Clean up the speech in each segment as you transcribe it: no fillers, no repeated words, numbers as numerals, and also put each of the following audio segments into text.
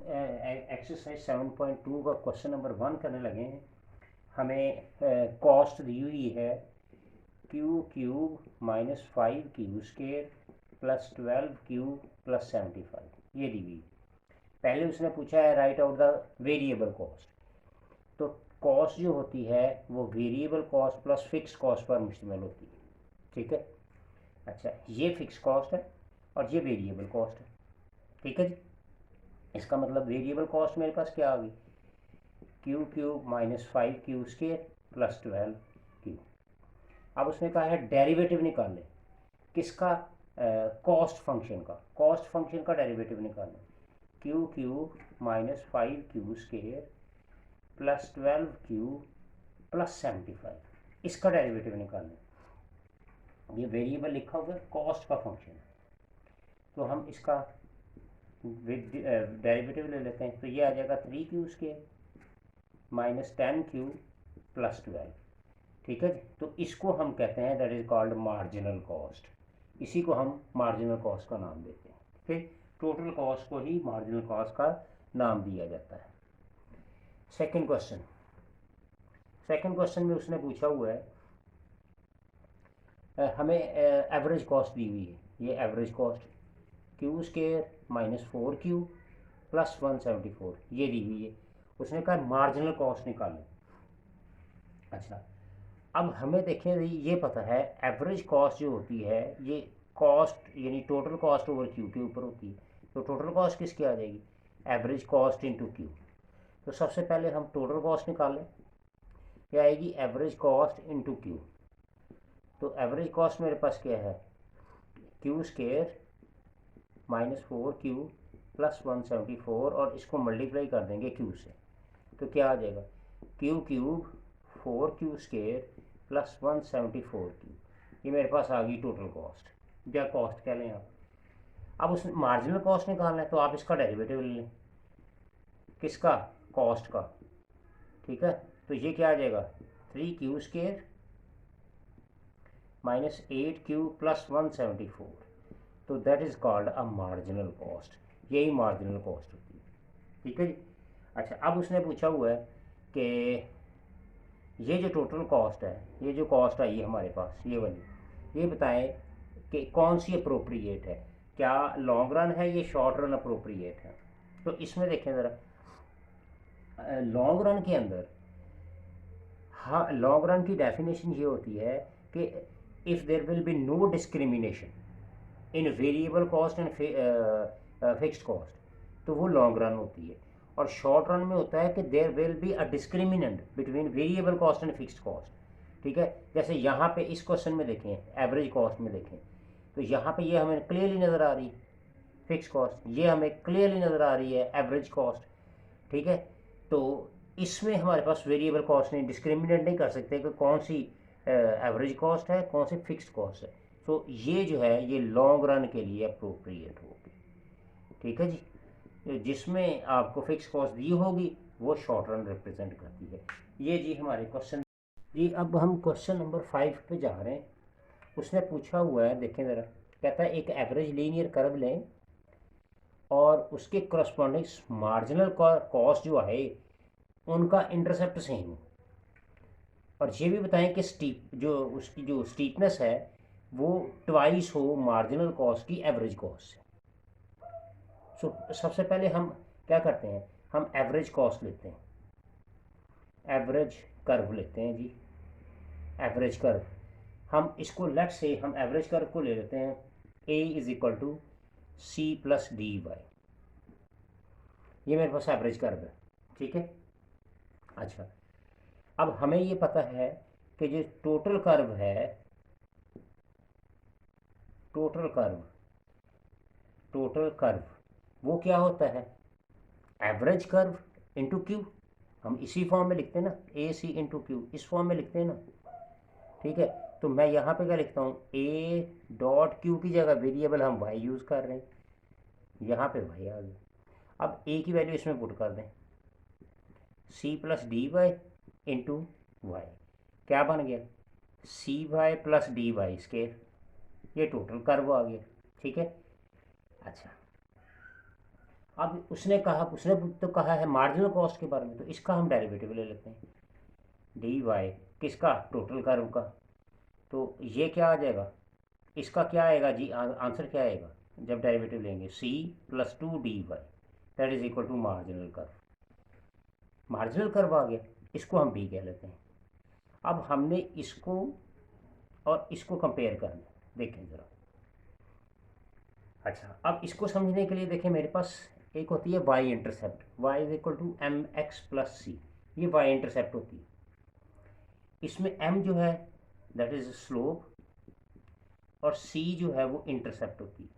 Exercise 7.2 का question number 1 करने लगे हैं। हमें कॉस्ट दी हुई है Q cube minus 5 Q square plus 12 Q plus 75, ये दी हुई। पहले उसने पूछा है right out the variable cost. तो कॉस्ट जो होती है वो variable cost plus fix cost per मुश्तमिल होती है, ठीक है। अच्छा, ये फिक्स कॉस्ट है और ये वेरिएबल कॉस्ट है, ठीक है जी। इसका मतलब वेरिएबल कॉस्ट मेरे पास क्या आ गई, Q cube minus 5 Q square plus 12 Q. अब उसने कहा है डेरिवेटिव निकालें, किसका, कॉस्ट फंक्शन का। कॉस्ट फंक्शन का डेरिवेटिव निकालें, Q cube minus 5 Q square plus 12 Q plus 75, इसका डेरिवेटिव निकालें। ये वेरिएबल लिखा हुआ है, कॉस्ट का फंक्शन है, तो हम इसका डेरिवेटिव ले लेते हैं। तो ये आ जाएगा 3 Q square minus 10 Q plus 12, ठीक है। तो इसको हम कहते हैं that is called marginal cost. इसी को हम मार्जिनल कॉस्ट का नाम देते हैं, ठीक। टोटल कॉस्ट को ही मार्जिनल कॉस्ट का नाम दिया जाता है। सेकंड क्वेश्चन में उसने पूछा हुआ है, हमें एवरेज कॉस्ट दी हुई है। ये average cost Q square minus 4 Q plus 174 ये दी हुई है। उसने कहा मार्जिनल कॉस्ट निकालें। अच्छा, अब हमें देखें ये पता है एवरेज कॉस्ट जो होती है ये कॉस्ट यानी टोटल कॉस्ट ओवर क्यू के ऊपर होती है। तो टोटल कॉस्ट किसकी आ जाएगी, एवरेज कॉस्ट इनटू क्यू। तो सबसे पहले हम टोटल कॉस्ट निकालें, क्या आएगी, एवरेज कॉस्ट इनटू क्यू। तो एवरेज कॉस्ट मेरे पास क्या है, Q square minus 4 Q plus 174 और इसको मल्टीप्लाई कर देंगे क्यू से। तो क्या आ जाएगा, Q cube 4 Q square plus 174 Q. ये मेरे पास आ गई टोटल कॉस्ट, या कॉस्ट कह लें आप। अब उसमें मार्जिनल कॉस्ट निकालना है तो आप इसका डेरिवेटिव ले लें, किसका, कॉस्ट का, ठीक है। तो ये क्या आ जाएगा, 3 Q square minus 8 Q plus 174। तो that is called a marginal cost. यही मार्जिनल कॉस्ट होती है, ठीक है जी। अच्छा, अब उसने पूछा हुआ है कि ये जो टोटल कॉस्ट है, ये जो कॉस्ट आई है हमारे पास ये वाली, ये बताएं कि कौन सी अप्रोप्रिएट है, क्या लॉन्ग रन है ये शॉर्ट रन अप्रोप्रिएट है। तो इसमें देखें ज़रा, लॉन्ग रन के अंदर, हाँ, लॉन्ग रन की डेफिनेशन ये होती है कि if there will be no discrimination in variable cost and fixed cost, तो वो लॉन्ग रन होती है। और शॉर्ट रन में होता है कि there will be a discriminant between variable cost and fixed cost, ठीक है। जैसे यहाँ पे इस क्वेश्चन में देखें, एवरेज कॉस्ट में देखें, तो यहाँ पे ये हमें क्लियरली नज़र आ रही है फिक्स कॉस्ट, ये हमें क्लियरली नज़र आ रही है एवरेज कॉस्ट, ठीक है। तो इसमें हमारे पास वेरिएबल कॉस्ट नहीं, डिस्क्रिमिनेट नहीं कर सकते कि कौन सी एवरेज कॉस्ट है, कौन सी फिक्स्ड कॉस्ट है। तो ये जो है ये लॉन्ग रन के लिए अप्रोप्रिएट होगी, ठीक है जी। जिसमें आपको फिक्स कॉस्ट दी होगी वो शॉर्ट रन रिप्रेजेंट करती है। ये जी हमारे क्वेश्चन जी। अब हम क्वेश्चन नंबर 5 पे जा रहे हैं। उसने पूछा हुआ है, देखें ज़रा, कहता है एक एवरेज लीनियर कर्व लें और उसके करस्पॉन्डिंग मार्जिनल कॉस्ट जो है उनका इंटरसेप्ट सेम हो, और ये भी बताएं कि स्टीप जो उसकी जो स्टीपनेस है वो ट्वाइस हो मार्जिनल कॉस्ट की एवरेज कॉस्ट से। सो सबसे पहले हम क्या करते हैं, हम एवरेज कॉस्ट लेते हैं, एवरेज कर्व लेते हैं जी। एवरेज कर्व, हम इसको लेट से हम एवरेज कर्व को ले लेते हैं A is equal to C plus D Y. ये मेरे पास एवरेज कर्व है, ठीक है। अच्छा, अब हमें ये पता है कि जो टोटल कर्व है, टोटल कर्व, टोटल कर्व वो क्या होता है, एवरेज कर्व इंटू क्यू। हम इसी फॉर्म में लिखते हैं ना, ए सी इंटू क्यू, इस फॉर्म में लिखते हैं ना, ठीक है। तो मैं यहाँ पे क्या लिखता हूँ, ए डॉट क्यू की जगह वेरिएबल हम वाई यूज़ कर रहे हैं, यहाँ पे वाई आ गया। अब ए की वैल्यू इसमें पुट कर दें, C plus D Y into Y, क्या बन गया, C Y plus D Y square. ये टोटल कर्व आ गया, ठीक है। अच्छा, अब उसने तो कहा है मार्जिनल कॉस्ट के बारे में, तो इसका हम डेरिवेटिव ले लेते हैं। डी वाई किसका, टोटल कर्व का। तो ये क्या आ जाएगा, इसका क्या आएगा जी, आंसर क्या आएगा जब डेरिवेटिव लेंगे, C plus 2 dy that is equal to marginal curve. Marginal curve आ गया, इसको हम बी कह लेते हैं। अब हमने इसको और इसको कंपेयर करना है, देखें ज़रा। अच्छा, अब इसको समझने के लिए देखें, मेरे पास एक होती है Y intercept, Y is equal to M X plus C, ये वाई इंटरसेप्ट होती है। इसमें एम जो है दैट इज स्लोप, और सी जो है वो इंटरसेप्ट होती है,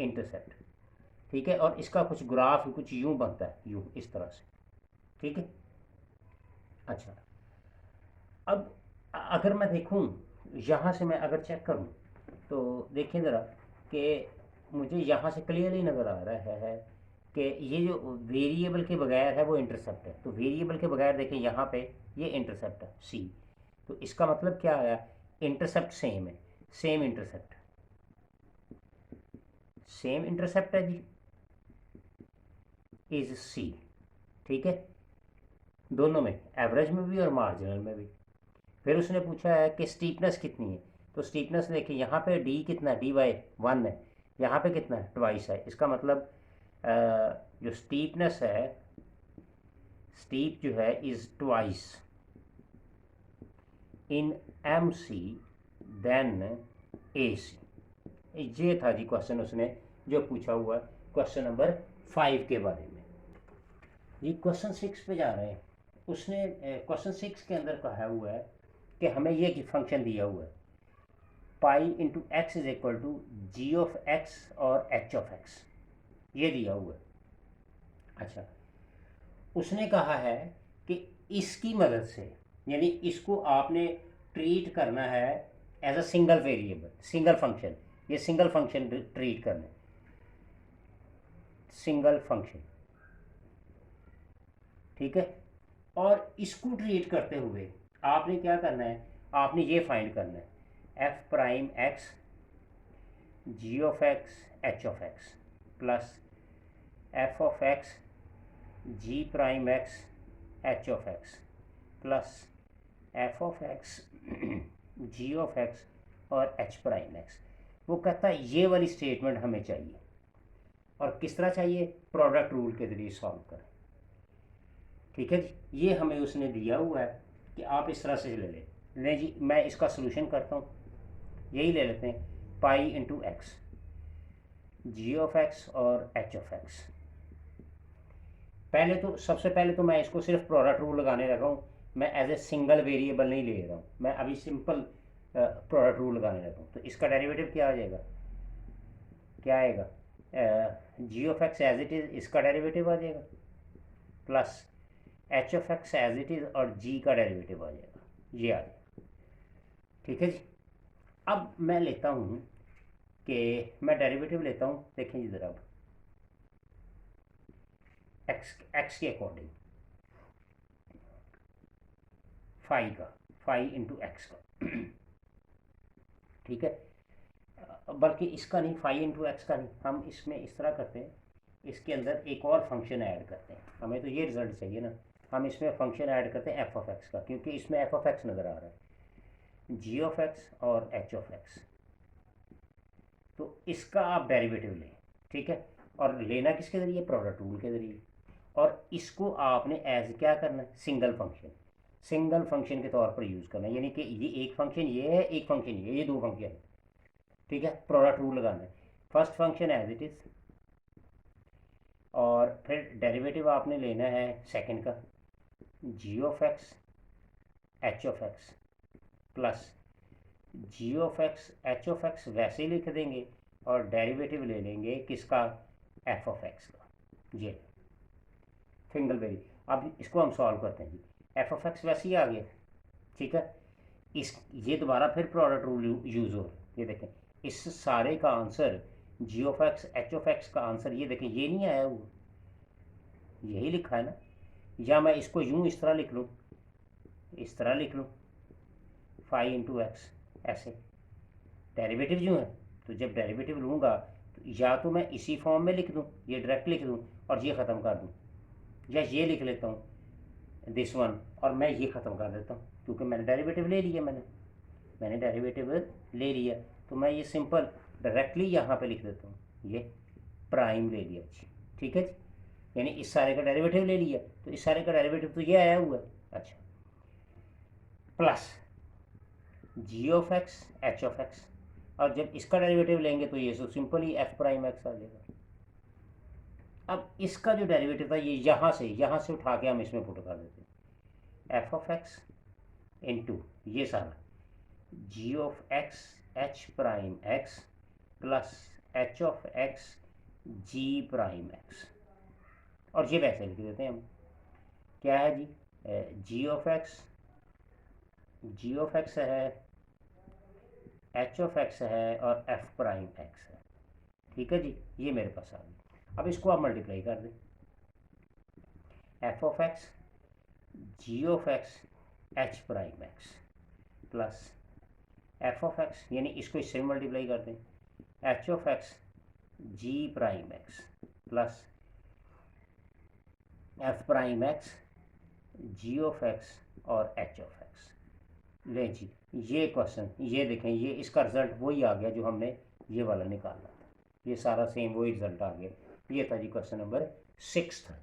इंटरसेप्ट। ठीक है, और इसका कुछ ग्राफ कुछ यूं बनता है, यूं इस तरह से। ठीक है। अच्छा, अब अगर मैं देखूं यहाँ से, मैं अगर चेक करूं तो देखें ज़रा कि मुझे यहाँ से क्लियरली नज़र आ रहा है कि ये जो वेरिएबल के बगैर है वो इंटरसेप्ट है। तो वेरिएबल के बगैर देखें यहाँ पे ये इंटरसेप्ट है सी, तो इसका मतलब क्या आया, इंटरसेप्ट सेम है, सेम इंटरसेप्ट, सेम इंटरसेप्ट है जी, इज सी। ठीक है, दोनों में, एवरेज में भी और मार्जिनल में भी। फिर उसने पूछा है कि स्टीपनेस कितनी है, तो स्टीपनेस देखिए यहाँ पे डी कितना, डी वाई 1 है, यहाँ पे कितना है, ट्वाइस है। इसका मतलब जो स्टीपनेस है, स्टीप जो है is twice in M C then A C. ये था जी क्वेश्चन उसने जो पूछा हुआ है क्वेश्चन नंबर 5 के बारे में। जी क्वेश्चन 6 पे जा रहे हैं। उसने क्वेश्चन 6 के अंदर कहा हुआ है कि हमें ये फंक्शन दिया हुआ है, pi into x is equal to g of x और एच ऑफ एक्स, ये दिया हुआ है। अच्छा, उसने कहा है कि इसकी मदद से, यानी इसको आपने ट्रीट करना है as a single variable, single function, ये सिंगल फंक्शन ट्रीट करना है, सिंगल फंक्शन। ठीक है, और इसको ट्रीट करते हुए आपने क्या करना है, आपने ये फाइंड करना है, f prime x g of x H of x plus f of x ji prime x H of x plus f of x g of x और एच प्राइम एक्स। वो कहता है ये वाली स्टेटमेंट हमें चाहिए, और किस तरह चाहिए, प्रोडक्ट रूल के ज़रिए सॉल्व करें। ठीक है जी, ये हमें उसने दिया हुआ है कि आप इस तरह से ले लें जी। मैं इसका सोल्यूशन करता हूँ, यही ले लेते हैं, pi into x g of x और एच ऑफ एक्स। पहले तो सबसे पहले तो मैं इसको सिर्फ प्रोडक्ट रूल लगाने लगा हूँ, मैं एज ए सिंगल वेरिएबल नहीं ले रहा हूँ, मैं अभी सिंपल प्रोडक्ट रूल लगाने लगा हूँ। तो इसका डेरिवेटिव क्या आ जाएगा, क्या आएगा, G of X as it is, इसका डेरिवेटिव आ जाएगा, plus H of X as it is और जी का डेरिवेटिव आ जाएगा, ये आ जाएगा। ठीक है जी, अब मैं लेता हूँ कि मैं डेरिवेटिव लेता हूँ, देखें जी ज़रा, अब एक्स के अकॉर्डिंग, फाई का, फाई इंटू एक्स का। ठीक है, बल्कि इसका नहीं, फाई इंटू एक्स का नहीं, हम इसमें इस तरह करते हैं, इसके अंदर एक और फंक्शन ऐड करते हैं, हमें तो ये रिजल्ट चाहिए ना, हम इसमें फंक्शन ऐड करते हैं एफ ऑफ एक्स का, क्योंकि इसमें एफ ऑफ एक्स नज़र आ रहा है, जी ऑफ एक्स और एच ऑफ एक्स। तो इसका आप डेरिवेटिव लें, ठीक है, और लेना किसके ज़रिए, प्रोडक्ट रूल के ज़रिए, और इसको आपने एज क्या करना है, सिंगल फंक्शन, सिंगल फंक्शन के तौर पर यूज़ करना है, यानी कि ये एक फंक्शन ये है, एक फंक्शन ये दो फंक्शन है। ठीक है, प्रोडक्ट रूल लगाना है, first function as it is, और फिर डेरिवेटिव आपने लेना है सेकंड का, G of x H of x plus ji of x H of X वैसे ही लिख देंगे, और डेरिवेटिव ले लेंगे किसका, एफ ऑफ एक्स का, ये सिंगल वेरी। अब इसको हम सॉल्व करते हैं जी, एफ ऑफ एक्स वैसे ही आ गया। ठीक है, इस ये दोबारा फिर प्रोडक्ट रूल यूज़ हो, ये देखें, इस सारे का answer g of x H of x का आंसर, ये देखें ये नहीं आया वो, यही लिखा है ना, या मैं इसको यूं इस तरह लिख लूँ, इस तरह लिख लूँ, फाई इंटू एक्स, ऐसे डेरिवेटिव जो है, तो जब डेरिवेटिव लूँगा या तो मैं इसी फॉर्म में लिख दूँ, ये डायरेक्ट लिख दूँ और ये ख़त्म कर दूँ, या ये लिख लेता हूँ दिस वन और मैं ये ख़त्म कर देता हूँ, क्योंकि मैंने डेरिवेटिव ले लिया, मैंने डेरिवेटिव ले लिया, तो मैं ये सिंपल डायरेक्टली यहाँ पे लिख देता हूँ, ये प्राइम ले लिया जी, ठीक है जी, यानी इस सारे का डेरिवेटिव ले लिया, तो इस सारे का डेरिवेटिव तो ये आया हुआ है। अच्छा, plus ji of x H of x, और जब इसका डेरिवेटिव लेंगे तो ये तो सिंपल ही एफ प्राइम एक्स आ जाएगा। अब इसका जो डेरिवेटिव था ये यहाँ से उठा के हम इसमें पुट कर देते हैं, एफ ऑफ एक्स इंटू ये सारा G of x H prime x plus H of x ji prime X, और ये वैसे लिख देते हैं हम, क्या है जी, जी ऑफ एक्स है, एच ऑफ एक्स है और एफ प्राइम एक्स है, ठीक है जी, ये मेरे पास आ गई। अब इसको आप मल्टीप्लाई कर दें, f of x g of x H prime x plus f of x, यानी इसको इससे मल्टीप्लाई कर दें, h of x ji prime x plus f prime x g of x और एच ऑफ एक्स। ले जी, ये क्वेश्चन, ये देखें, ये इसका रिजल्ट वही आ गया जो हमने ये वाला निकाला था, ये सारा सेम वही रिजल्ट आ गया, ये था जी क्वेश्चन नंबर 6 था।